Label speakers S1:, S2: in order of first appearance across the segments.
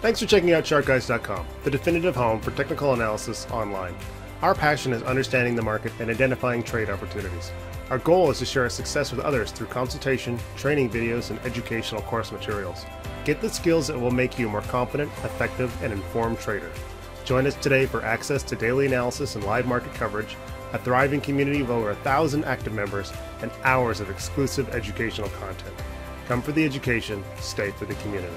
S1: Thanks for checking out ChartGuys.com, the definitive home for technical analysis online. Our passion is understanding the market and identifying trade opportunities. Our goal is to share our success with others through consultation, training videos, and educational course materials. Get the skills that will make you a more confident, effective, and informed trader. Join us today for access to daily analysis and live market coverage, a thriving community of over 1,000 active members, and hours of exclusive educational content. Come for the education, stay for the community.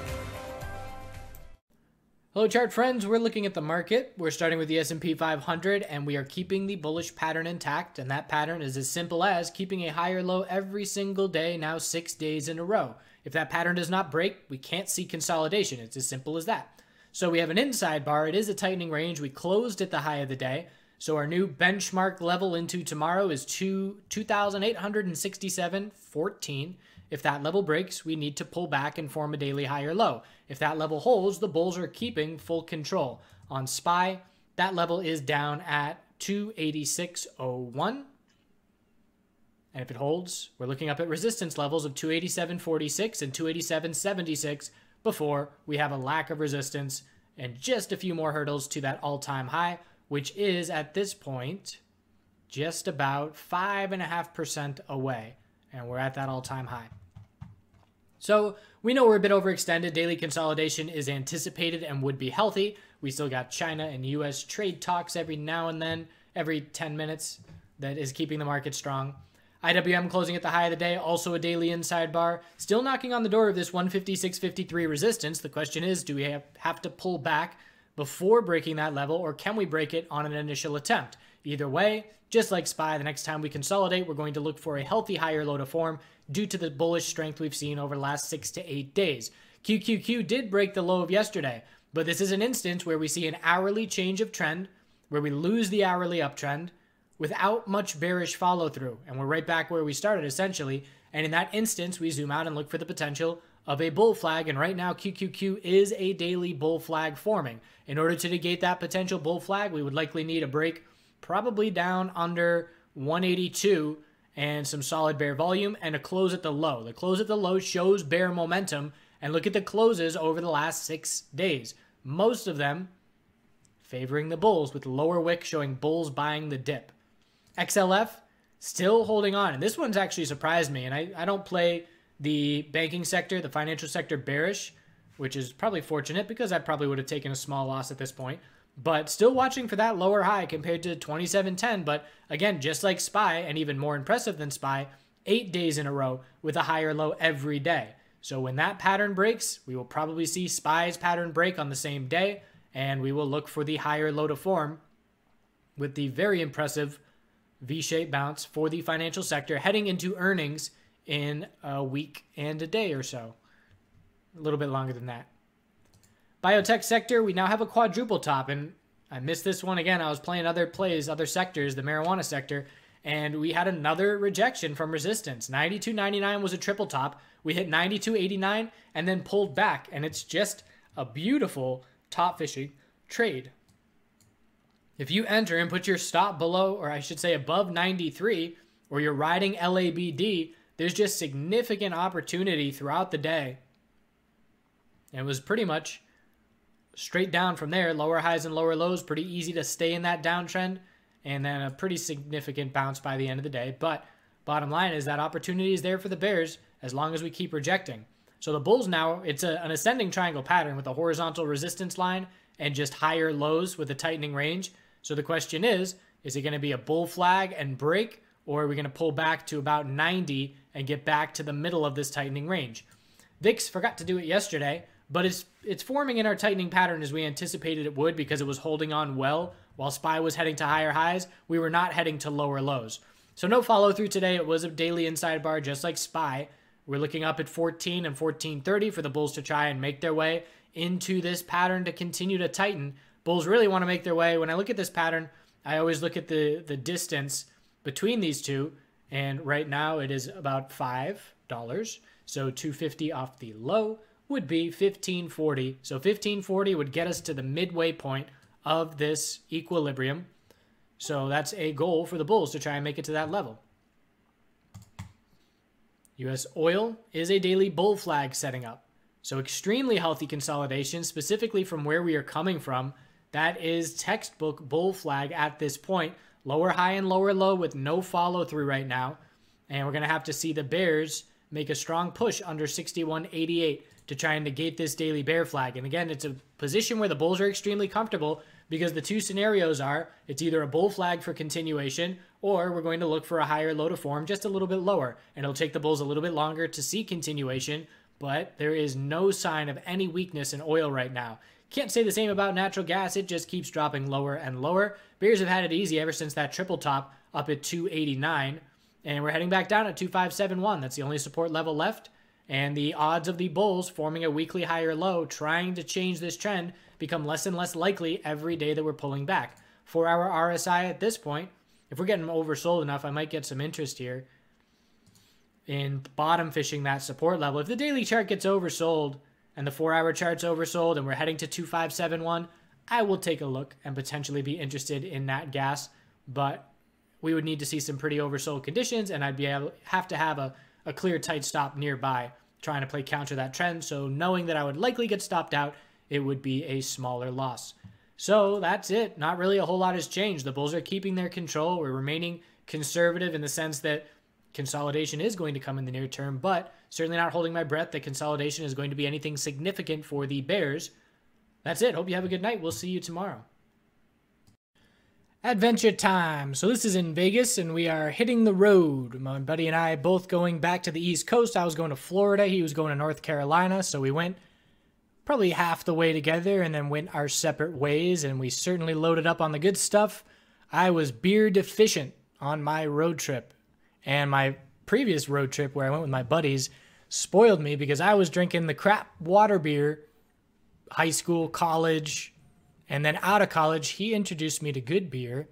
S2: Hello chart friends, we're looking at the market. We're starting with the S&P 500 and we are keeping the bullish pattern intact, and that pattern is as simple as keeping a higher low every single day, now 6 days in a row. If that pattern does not break, we can't see consolidation. It's as simple as that. So we have an inside bar. It is a tightening range. We closed at the high of the day. So our new benchmark level into tomorrow is 2,867.14. If that level breaks, we need to pull back and form a daily higher low. If that level holds, the bulls are keeping full control. On SPY, that level is down at 286.01. And if it holds, we're looking up at resistance levels of 287.46 and 287.76 before we have a lack of resistance and just a few more hurdles to that all-time high, which is at this point just about 5.5% away. And we're at that all-time high. So we know we're a bit overextended. Daily consolidation is anticipated and would be healthy. We still got China and US trade talks every now and then, every 10 minutes, that is keeping the market strong. IWM closing at the high of the day, also a daily inside bar, still knocking on the door of this 156.53 resistance. The question is, do we have to pull back before breaking that level, or can we break it on an initial attempt? Either way, just like SPY, the next time we consolidate, we're going to look for a healthy higher low to form due to the bullish strength we've seen over the last 6 to 8 days. QQQ did break the low of yesterday, but this is an instance where we see an hourly change of trend, where we lose the hourly uptrend without much bearish follow through. And we're right back where we started essentially. And in that instance, we zoom out and look for the potential of a bull flag. And right now, QQQ is a daily bull flag forming. In order to negate that potential bull flag, we would likely need a break probably down under 182 and some solid bear volume and a close at the low. The close at the low shows bear momentum, and look at the closes over the last 6 days. Most of them favoring the bulls, with lower wick showing bulls buying the dip. XLF still holding on, and this one's actually surprised me, and I don't play the banking sector, the financial sector bearish, which is probably fortunate because I probably would have taken a small loss at this point. But still watching for that lower high compared to 27.10. But again, just like SPY, and even more impressive than SPY, 8 days in a row with a higher low every day. So when that pattern breaks, we will probably see SPY's pattern break on the same day, and we will look for the higher low to form with the very impressive V-shaped bounce for the financial sector heading into earnings in a week and a day or so. A little bit longer than that. Biotech sector, we now have a quadruple top, and I missed this one again. I was playing other plays, other sectors, the marijuana sector, and we had another rejection from resistance. 92.99 was a triple top. We hit 92.89 and then pulled back, and it's just a beautiful top fishing trade. If you enter and put your stop below, or I should say above 93, or you're riding LABD, there's just significant opportunity throughout the day. And it was pretty much straight down from there, lower highs and lower lows, pretty easy to stay in that downtrend, and then a pretty significant bounce by the end of the day. But bottom line is that opportunity is there for the bears as long as we keep rejecting. So the bulls now, it's an ascending triangle pattern with a horizontal resistance line and just higher lows with a tightening range. So the question is it going to be a bull flag and break, or are we going to pull back to about 90 and get back to the middle of this tightening range? VIX forgot to do it yesterday, but it's forming in our tightening pattern as we anticipated it would, because it was holding on well while SPY was heading to higher highs. We were not heading to lower lows. So no follow through today. It was a daily inside bar just like SPY. We're looking up at 14 and 14.30 for the bulls to try and make their way into this pattern to continue to tighten. Bulls really want to make their way. When I look at this pattern, I always look at the distance between these two, and right now it is about $5. So 250 off the low would be 1540. So 1540 would get us to the midway point of this equilibrium. So that's a goal for the bulls to try and make it to that level. US oil is a daily bull flag setting up. So extremely healthy consolidation, specifically from where we are coming from. That is textbook bull flag at this point. Lower high and lower low with no follow through right now. And we're going to have to see the bears make a strong push under 61.88 to try and negate this daily bear flag. And again, it's a position where the bulls are extremely comfortable because the two scenarios are it's either a bull flag for continuation or we're going to look for a higher low to form just a little bit lower. And it'll take the bulls a little bit longer to see continuation, but there is no sign of any weakness in oil right now. Can't say the same about natural gas. It just keeps dropping lower and lower. Bears have had it easy ever since that triple top up at 289. And we're heading back down at 2571. That's the only support level left. And the odds of the bulls forming a weekly higher low, trying to change this trend, become less and less likely every day that we're pulling back. 4-hour RSI at this point, if we're getting oversold enough, I might get some interest here in bottom fishing that support level. If the daily chart gets oversold and the 4-hour chart's oversold and we're heading to 2571, I will take a look and potentially be interested in NatGas, but we would need to see some pretty oversold conditions, and I'd have to have a clear tight stop nearby trying to play counter that trend. So knowing that I would likely get stopped out, it would be a smaller loss. So that's it. Not really a whole lot has changed. The bulls are keeping their control. We're remaining conservative in the sense that consolidation is going to come in the near term, but certainly not holding my breath that consolidation is going to be anything significant for the bears. That's it. Hope you have a good night. We'll see you tomorrow. Adventure time. So this is in Vegas and we are hitting the road. My buddy and I both going back to the East Coast. I was going to Florida. He was going to North Carolina. So we went probably half the way together and then went our separate ways, and we certainly loaded up on the good stuff. I was beer deficient on my road trip, and my previous road trip where I went with my buddies spoiled me because I was drinking the crap water beer, high school, college. And then out of college, he introduced me to good beer.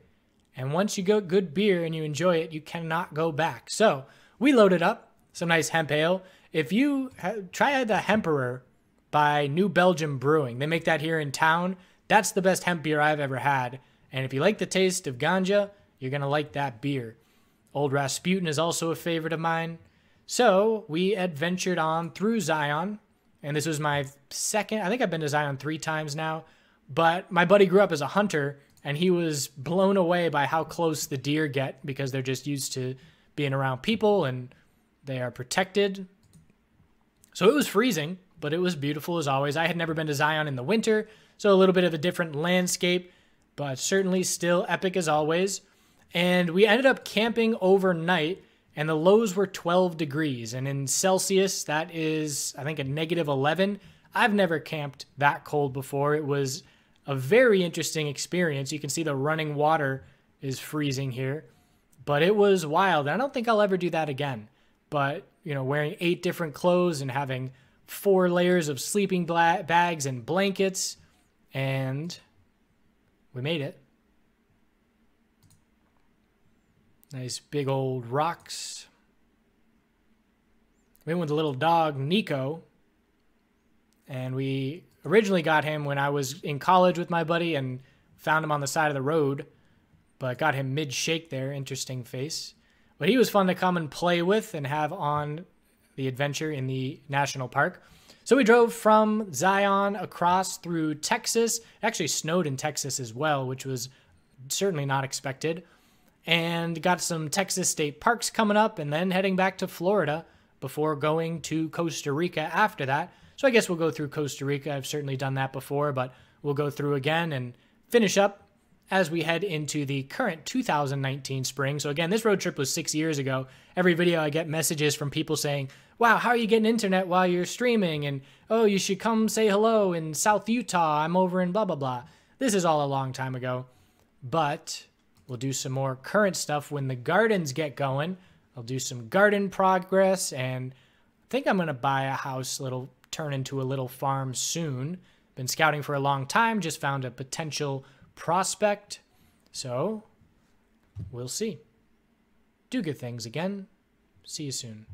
S2: And once you go good beer and you enjoy it, you cannot go back. So we loaded up some nice hemp ale. If you try the Hemperor by New Belgium Brewing, they make that here in town. That's the best hemp beer I've ever had. And if you like the taste of ganja, you're going to like that beer. Old Rasputin is also a favorite of mine. So we adventured on through Zion. And this was my second. I think I've been to Zion 3 times now. But my buddy grew up as a hunter, and he was blown away by how close the deer get because they're just used to being around people and they are protected. So it was freezing, but it was beautiful as always. I had never been to Zion in the winter, so a little bit of a different landscape, but certainly still epic as always. And we ended up camping overnight, and the lows were 12 degrees. And in Celsius, that is, I think, a -11. I've never camped that cold before. It was a very interesting experience. You can see the running water is freezing here, but it was wild. I don't think I'll ever do that again. But, you know, wearing 8 different clothes and having 4 layers of sleeping bags and blankets, and we made it. Nice big old rocks. We went with the little dog, Nico, and we originally got him when I was in college with my buddy and found him on the side of the road, but got him mid-shake there. Interesting face. But he was fun to come and play with and have on the adventure in the national park. So we drove from Zion across through Texas. It actually snowed in Texas as well, which was certainly not expected. And got some Texas state parks coming up and then heading back to Florida before going to Costa Rica after that. So I guess we'll go through Costa Rica. I've certainly done that before, but we'll go through again and finish up as we head into the current 2019 spring. So again, this road trip was 6 years ago. Every video I get messages from people saying, wow, how are you getting internet while you're streaming? And, oh, you should come say hello in South Utah. I'm over in blah, blah, blah. This is all a long time ago, but we'll do some more current stuff when the gardens get going. I'll do some garden progress, and I think I'm going to buy a house that'll turn into a little farm soon. Been scouting for a long time, just found a potential prospect. So we'll see. Do good things again. See you soon.